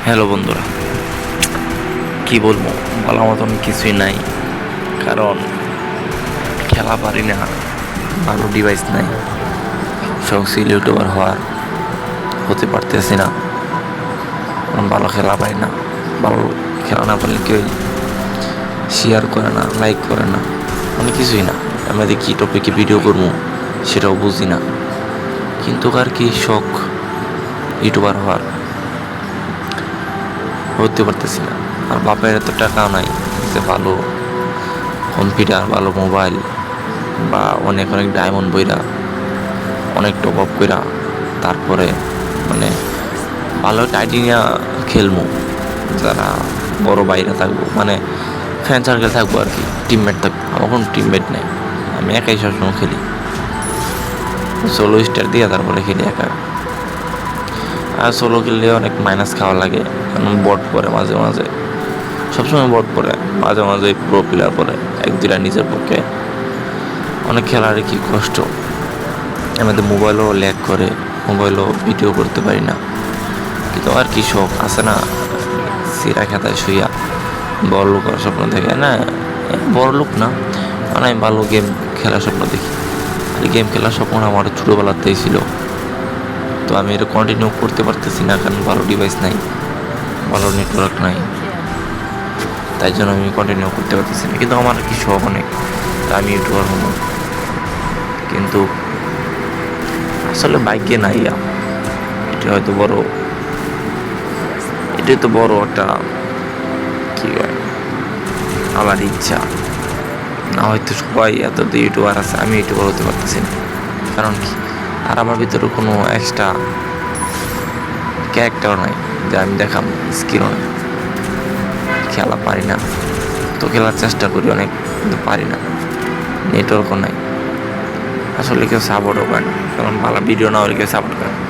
Hello বন্ধুরা, কি বলবো, বলার মতন কিছুই নাই। কারণ খেলা পারি না, ভালো ডিভাইস নাই, শখশীল ইউটিউবার হতে পারতেছি না। কারণ ভালো খেলা পারি না। ভালো খেলা না পারলে কেউ শেয়ার করে না, লাইক করে না, অনেক কিছুই না। আমাদের কী টপিকে ভিডিও করবো সেটাও বুঝি না, কিন্তু আর কি শখ ইউটিউবার হতে পারতেছি না। আর বাপের এত টাকাও নাই যে ভালো কম্পিউটার, ভালো মোবাইল বা অনেক অনেক ডায়মন্ড বইরা, অনেক টপ আপ কইরা তারপরে মানে ভালো টাইটিনিয়া খেলবো, যারা বড় বাইরে থাকবো, মানে ফ্রেন্ড সার্কেল থাকবো আর কি, টিমমেট থাকবো। আমার কোনো টিমমেট নেই, আমি একাই সবসময় খেলি, সোলো স্টার দিয়ে তারপরে খেলি একা। আর সোলো খেললে অনেক মাইনাস খাওয়া লাগে, কারণ বট পরে মাঝে মাঝে, সবসময় বট পরে, মাঝে মাঝে প্রো প্লেয়ার পরে, এক দুটা নিজের পক্ষে অনেক খেলার কি কষ্ট। আমাদের মোবাইলও ল্যাগ করে, মোবাইলও ভিডিও করতে পারি না। কিন্তু আর কি শখ আছে না, সিরা খাতায় শুইয়া বড় লোক করার স্বপ্ন দেখে না, বড় লোক না, মানে আমি ভালো গেম খেলার স্বপ্ন দেখি। আর গেম খেলার স্বপ্ন আমার ছোটোবেলাতেই ছিল। তো আমি এটা কন্টিনিউ করতে পারতেছি না, কারণ ভালো ডিভাইস নাই, ভালো নেটওয়ার্ক নাই, তাই জন্য আমি কন্টিনিউ করতে পারতেছি না। কিন্তু আমার কি শখ অনেক, আমি ইউটিউবার হবো, কিন্তু আসলে বাইকে নাই। এটা হয়তো বড়, এটাই তো বড় একটা কি হয়, আমার ইচ্ছা। না হয়তো সবাই এত ইউটিউবার আছে, আমি ইউটিউবার হতে পারতেছি না। কারণ কি, আর আমার ভিতরে কোনো এক্সট্রা ক্যারেক্টার নাই যে আমি দেখাম, স্কিলও নেই, খেলা পারি না। তো খেলার চেষ্টা করি অনেক, কিন্তু পারি না, নেটওয়ার্কও নাই। আসলে কেউ সাপোর্টও করে না, কারণ ভালো ভিডিও না হলে কেউ সাপোর্ট করে না।